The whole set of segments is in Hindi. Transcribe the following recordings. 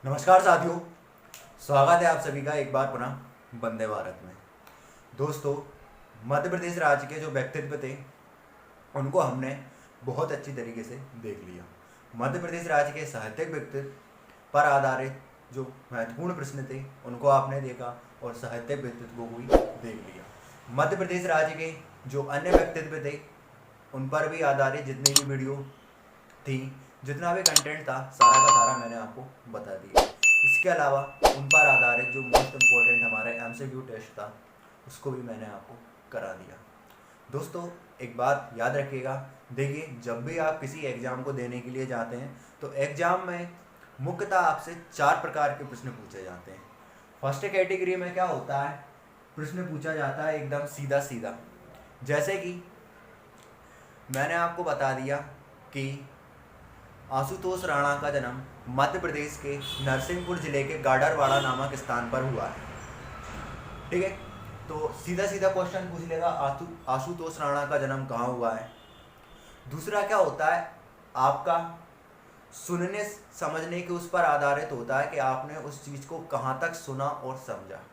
नमस्कार साथियों, स्वागत है आप सभी का एक बार पुनः वंदे भारत में। दोस्तों, मध्य प्रदेश राज्य के जो व्यक्तित्व थे उनको हमने बहुत अच्छी तरीके से देख लिया। मध्य प्रदेश राज्य के साहित्यिक व्यक्तित्व पर आधारित जो महत्वपूर्ण प्रश्न थे उनको आपने देखा और साहित्यिक व्यक्तित्व को भी देख लिया। मध्य प्रदेश राज्य के जो अन्य व्यक्तित्व थे उन पर भी आधारित जितनी भी वीडियो थी, जितना भी कंटेंट था, सारा का सारा मैंने आपको बता दिया। इसके अलावा उन पर आधारित जो मोस्ट इम्पोर्टेंट हमारा एमसीक्यू टेस्ट था उसको भी मैंने आपको करा दिया। दोस्तों, एक बात याद रखिएगा, देखिए जब भी आप किसी एग्ज़ाम को देने के लिए जाते हैं तो एग्ज़ाम में मुख्यतः आपसे 4 प्रकार के प्रश्न पूछे जाते हैं। फर्स्ट कैटेगरी में क्या होता है, प्रश्न पूछा जाता है एकदम सीधा सीधा, जैसे कि मैंने आपको बता दिया कि आशुतोष राणा का जन्म मध्य प्रदेश के नरसिंहपुर जिले के गाडरवाड़ा नामक स्थान पर हुआ है। ठीक है, तो सीधा सीधा क्वेश्चन पूछ लेगा आशुतोष राणा का जन्म कहाँ हुआ है। दूसरा क्या होता है, आपका सुनने समझने के उस पर आधारित होता है कि आपने उस चीज़ को कहाँ तक सुना और समझा।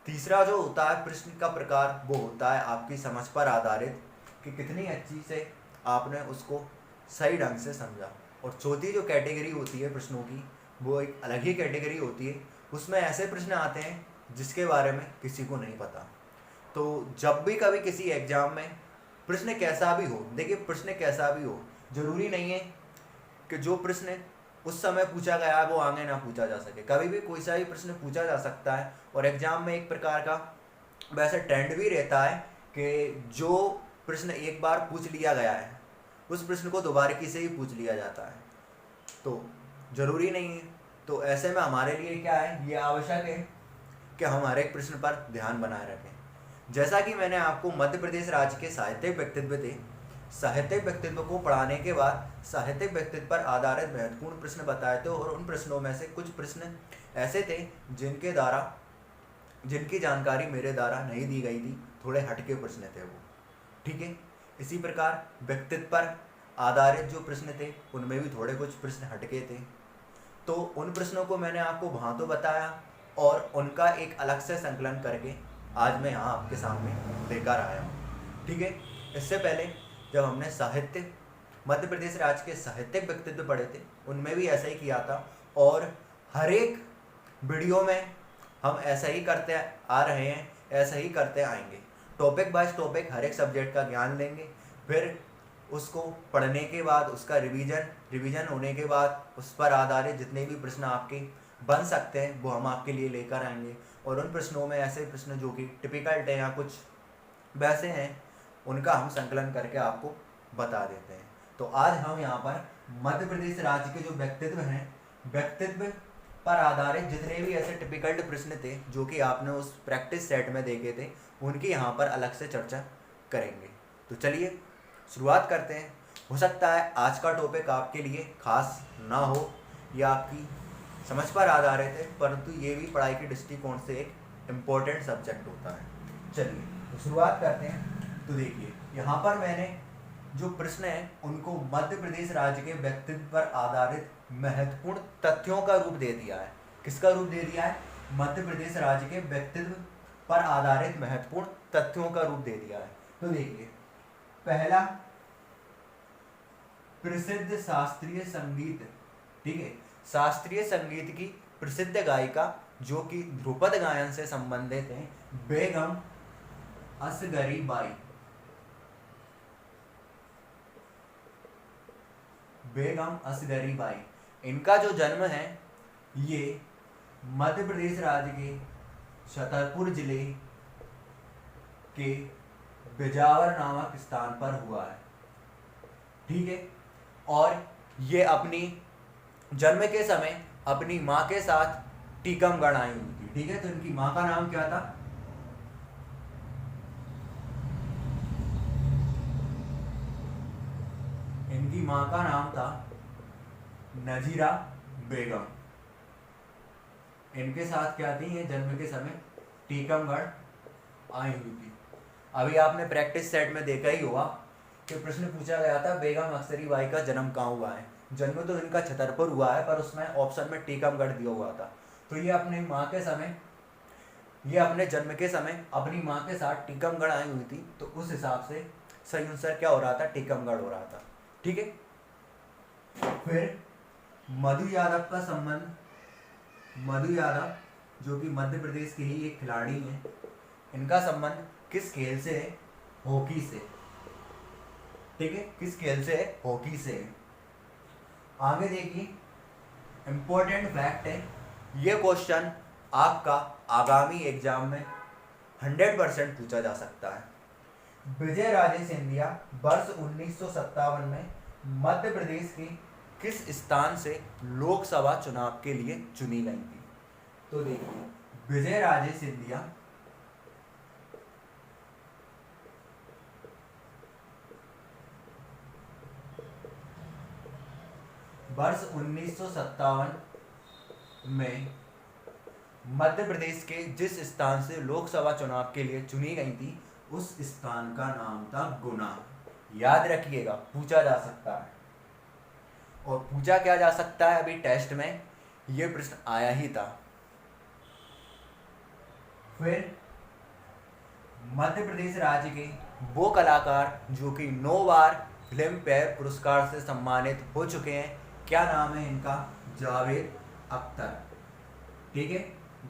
तीसरा जो होता है प्रश्न का प्रकार, वो होता है आपकी समझ पर आधारित कि कितनी अच्छी से आपने उसको सही ढंग से समझा। और चौथी जो कैटेगरी होती है प्रश्नों की, वो एक अलग ही कैटेगरी होती है। उसमें ऐसे प्रश्न आते हैं जिसके बारे में किसी को नहीं पता। तो जब भी कभी किसी एग्जाम में प्रश्न कैसा भी हो, देखिए प्रश्न कैसा भी हो, जरूरी नहीं है कि जो प्रश्न उस समय पूछा गया है वो आगे ना पूछा जा सके। कभी भी कोई सा भी प्रश्न पूछा जा सकता है। और एग्जाम में एक प्रकार का वैसे ट्रेंड भी रहता है कि जो प्रश्न एक बार पूछ लिया गया है उस प्रश्न को दोबारा से ही पूछ लिया जाता है, तो ज़रूरी नहीं है। तो ऐसे में हमारे लिए क्या है, ये आवश्यक है कि हम हर एक प्रश्न पर ध्यान बनाए रखें। जैसा कि मैंने आपको मध्य प्रदेश राज्य के साहित्यिक व्यक्तित्व थे, साहित्यिक व्यक्तित्व को पढ़ाने के बाद साहित्यिक व्यक्तित्व पर आधारित महत्वपूर्ण प्रश्न बताए थे। और उन प्रश्नों में से कुछ प्रश्न ऐसे थे जिनकी जानकारी मेरे द्वारा नहीं दी गई थी, थोड़े हटके प्रश्न थे वो। ठीक है, इसी प्रकार व्यक्तित्व पर आधारित जो प्रश्न थे उनमें भी थोड़े कुछ प्रश्न हटके थे। तो उन प्रश्नों को मैंने आपको वहाँ तो बताया और उनका एक अलग से संकलन करके आज मैं यहाँ आपके सामने लेकर आया हूँ। ठीक है, इससे पहले जब हमने साहित्य मध्य प्रदेश राज्य के साहित्यिक व्यक्तित्व पढ़े थे उनमें भी ऐसा ही किया था। और हर एक वीडियो में हम ऐसा ही करते आ रहे हैं, ऐसा ही करते आएंगे। टॉपिक बाय टॉपिक हर एक सब्जेक्ट का ज्ञान लेंगे, फिर उसको पढ़ने के बाद उसका रिवीजन होने के बाद उस पर आधारित जितने भी प्रश्न आपके बन सकते हैं वो हम आपके लिए लेकर आएंगे। और उन प्रश्नों में ऐसे प्रश्न जो कि टिपिकल है या कुछ वैसे हैं उनका हम संकलन करके आपको बता देते हैं। तो आज हम यहाँ पर मध्य प्रदेश राज्य के जो व्यक्तित्व हैं, व्यक्तित्व पर आधारित जितने भी ऐसे टिपिकल प्रश्न थे जो कि आपने उस प्रैक्टिस सेट में देखे थे, उनकी यहाँ पर अलग से चर्चा करेंगे। तो चलिए शुरुआत करते हैं। हो सकता है आज का टॉपिक आपके लिए खास ना हो या आपकी समझ पर आधारित है, परंतु ये भी पढ़ाई के दृष्टिकोण से एक इम्पोर्टेंट सब्जेक्ट होता है। चलिए तो शुरुआत करते हैं। तो देखिए यहाँ पर मैंने जो प्रश्न है उनको मध्य प्रदेश राज्य के व्यक्तित्व पर आधारित महत्वपूर्ण तथ्यों का रूप दे दिया है। किसका रूप दे दिया है? मध्य प्रदेश राज्य के व्यक्तित्व पर आधारित महत्वपूर्ण तथ्यों का रूप दे दिया है। तो देखिए, पहला प्रसिद्ध शास्त्रीय संगीत। ठीक है, शास्त्रीय संगीत की प्रसिद्ध गायिका जो कि ध्रुपद गायन से संबंधित है, बेगम असगरी बाई। बेगम असगरी बाई, इनका जो जन्म है ये मध्य प्रदेश राज्य के छतरपुर जिले के बिजावर नामक स्थान पर हुआ है। ठीक है, और ये अपनी जन्म के समय अपनी माँ के साथ टीकमगढ़ आई हुई थी। ठीक है, तो इनकी माँ का नाम क्या था? इनकी माँ का नाम था नजीरा बेगम। इनके साथ क्या थी, ये जन्म के समय टीकमगढ़ आई हुई थी। अभी आपने प्रैक्टिस सेट में देखा ही होगा कि प्रश्न पूछा गया था बेगम अख्तरी बाई का जन्म कहाँ हुआ है। जन्म तो इनका छतरपुर हुआ है, पर उसमें ऑप्शन में टीकमगढ़ दिया हुआ था। तो ये अपने माँ के समय, ये अपने जन्म के समय अपनी माँ के साथ टीकमगढ़ आई हुई थी, तो उस हिसाब से सही आंसर क्या हो रहा था, टीकमगढ़ हो रहा था। ठीक है। फिर मधु यादव का संबंध, मधु यादव जो कि मध्य प्रदेश के ही एक खिलाड़ी हैं, इनका संबंध किस खेल से है, हॉकी से। ठीक है, किस खेल से है, हॉकी से है। आगे देखिए, इंपॉर्टेंट फैक्ट है, ये क्वेश्चन आपका आगामी एग्जाम में 100% पूछा जा सकता है। विजय राजे सिंधिया वर्ष 1957 में मध्य प्रदेश के किस स्थान से लोकसभा चुनाव के लिए चुनी गई थी। तो देखिए, विजय राजे सिंधिया वर्ष 1957 में मध्य प्रदेश के जिस स्थान से लोकसभा चुनाव के लिए चुनी गई थी, उस स्थान का नाम था गुना। याद रखिएगा, पूछा जा सकता है। और पूछा क्या जा सकता है, अभी टेस्ट में ये प्रश्न आया ही था। फिर मध्य प्रदेश राज्य के वो कलाकार जो कि 9 बार फिल्म फेयर पुरस्कार से सम्मानित हो चुके हैं, क्या नाम है इनका, जावेद अख्तर। ठीक है,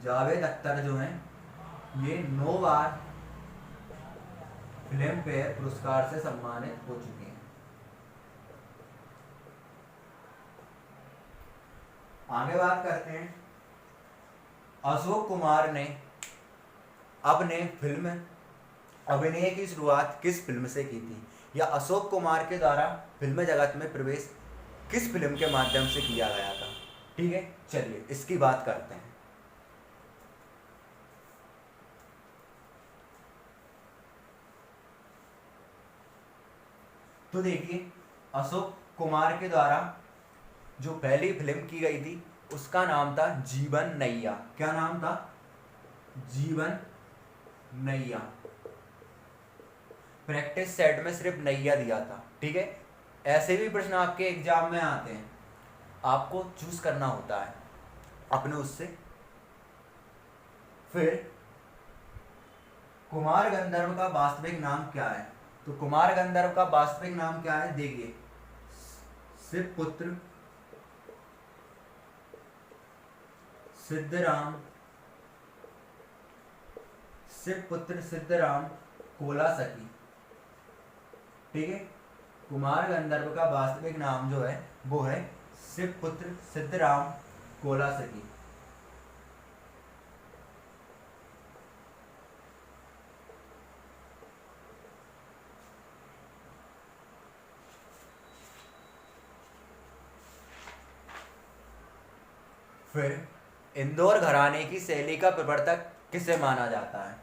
जावेद अख्तर जो हैं ये 9 बार फिल्म फेयर पुरस्कार से सम्मानित हो चुके हैं। आगे बात करते हैं, अशोक कुमार ने अपने फिल्म अभिनय की शुरुआत किस फिल्म से की थी, या अशोक कुमार के द्वारा फिल्म जगत में प्रवेश किस फिल्म के माध्यम से किया गया था। ठीक है, चलिए इसकी बात करते हैं। तो देखिए, अशोक कुमार के द्वारा जो पहली फिल्म की गई थी उसका नाम था जीवन नैया। क्या नाम था, जीवन नैया। प्रैक्टिस सेट में सिर्फ नैया दिया था। ठीक है, ऐसे भी प्रश्न आपके एग्जाम में आते हैं, आपको चूज करना होता है अपने उससे। फिर कुमार गंधर्व का वास्तविक नाम क्या है, तो कुमार गंधर्व का वास्तविक नाम क्या है, देखिए, शिवपुत्र सिद्धराम, शिवपुत्र सिद्धराम कोलासकी। ठीक है, कुमार गंधर्व का वास्तविक नाम जो है वो है शिवपुत्र सिद्धराम कोलासकी। फिर इंदौर घराने की शैली का प्रवर्तक किसे माना जाता है।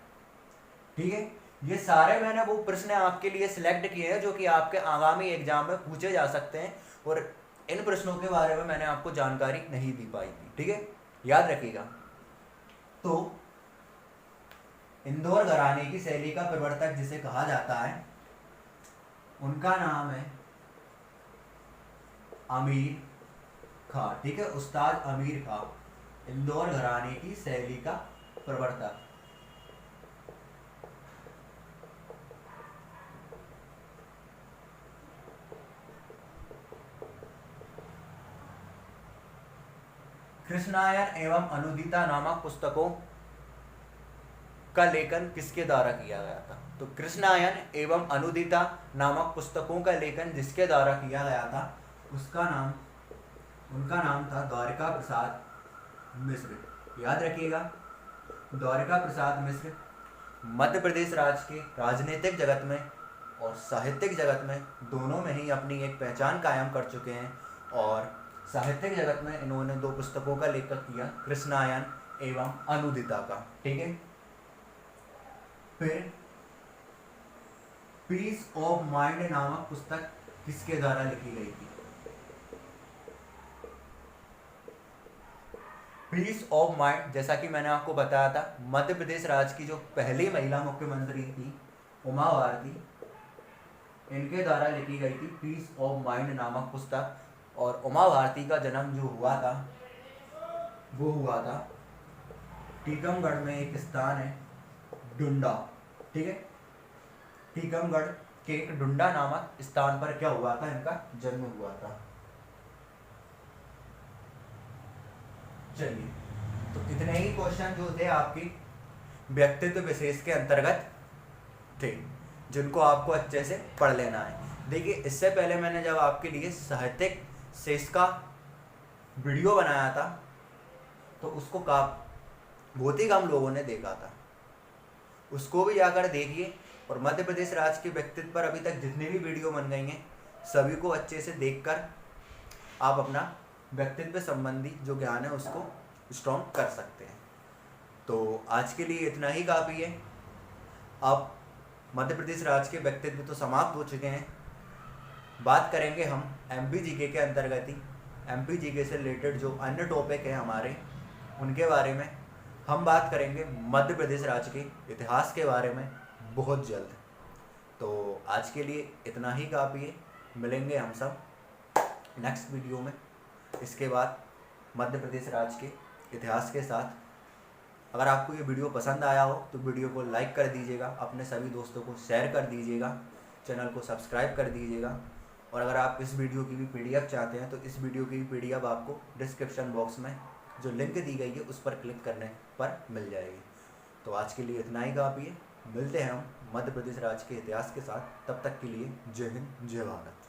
ठीक है, ये सारे मैंने वो प्रश्न आपके लिए सिलेक्ट किए हैं जो कि आपके आगामी एग्जाम में पूछे जा सकते हैं, और इन प्रश्नों के बारे में मैंने आपको जानकारी नहीं दी पाई थी। ठीक है, याद रखिएगा। तो इंदौर घराने की शैली का प्रवर्तक जिसे कहा जाता है उनका नाम है अमीर खां। ठीक है, उस्ताद अमीर खां इंदौर घराने की शैली का प्रवर्तक। कृष्णायन एवं अनुदिता नामक पुस्तकों का लेखन किसके द्वारा किया गया था। तो कृष्णायन एवं अनुदिता नामक पुस्तकों का लेखन जिसके द्वारा किया गया था उनका नाम था द्वारिका प्रसाद मिश्र। याद रखिएगा, द्वारिका प्रसाद मिश्र मध्य प्रदेश राज्य के राजनीतिक जगत में और साहित्यिक जगत में दोनों में ही अपनी एक पहचान कायम कर चुके हैं, और साहित्यिक जगत में इन्होंने 2 पुस्तकों का लेखन किया, कृष्णायन एवं अनुदिता का। ठीक है, फिर पीस ऑफ माइंड नामक पुस्तक किसके द्वारा लिखी गई थी। पीस ऑफ माइंड, जैसा कि मैंने आपको बताया था, मध्य प्रदेश राज्य की जो पहली महिला मुख्यमंत्री थी उमा भारती, इनके द्वारा लिखी गई थी पीस ऑफ माइंड नामक पुस्तक। और उमा भारती का जन्म जो हुआ था वो हुआ था टीकमगढ़ में, एक स्थान है डुंडा, ठीक है, टीकमगढ़ के एक डुंडा नामक स्थान पर क्या हुआ था, इनका जन्म हुआ था। चलिए, तो इतने ही क्वेश्चन जो थे आपकी व्यक्तित्व विशेष के अंतर्गत थे, जिनको आपको अच्छे से पढ़ लेना है। देखिए, इससे पहले मैंने जब आपके लिए साहित्यिक शेष का वीडियो बनाया था तो उसको बहुत ही कम लोगों ने देखा था, उसको भी जाकर देखिए। और मध्य प्रदेश राज्य के व्यक्तित्व पर अभी तक जितनी भी वीडियो बन गई हैं सभी को अच्छे से देखकर आप अपना व्यक्तित्व संबंधी जो ज्ञान है उसको स्ट्रॉन्ग कर सकते हैं। तो आज के लिए इतना ही काफ़ी है। अब मध्य प्रदेश राज्य के व्यक्तित्व तो समाप्त हो चुके हैं, बात करेंगे हम एमपी जीके के अंतर्गत ही। एमपी जीके से रिलेटेड जो अन्य टॉपिक हैं हमारे, उनके बारे में हम बात करेंगे मध्य प्रदेश राज्य के इतिहास के बारे में बहुत जल्द। तो आज के लिए इतना ही काफ़ी है, मिलेंगे हम सब नेक्स्ट वीडियो में इसके बाद मध्य प्रदेश राज्य के इतिहास के साथ। अगर आपको ये वीडियो पसंद आया हो तो वीडियो को लाइक कर दीजिएगा, अपने सभी दोस्तों को शेयर कर दीजिएगा, चैनल को सब्सक्राइब कर दीजिएगा। और अगर आप इस वीडियो की भी पीडीएफ चाहते हैं तो इस वीडियो की भी पीडीएफ आपको डिस्क्रिप्शन बॉक्स में जो लिंक दी गई है उस पर क्लिक करने पर मिल जाएगी। तो आज के लिए इतना ही काफ़ी है, मिलते हैं हम मध्य प्रदेश राज्य के इतिहास के साथ। तब तक के लिए जय हिंद, जय भारत।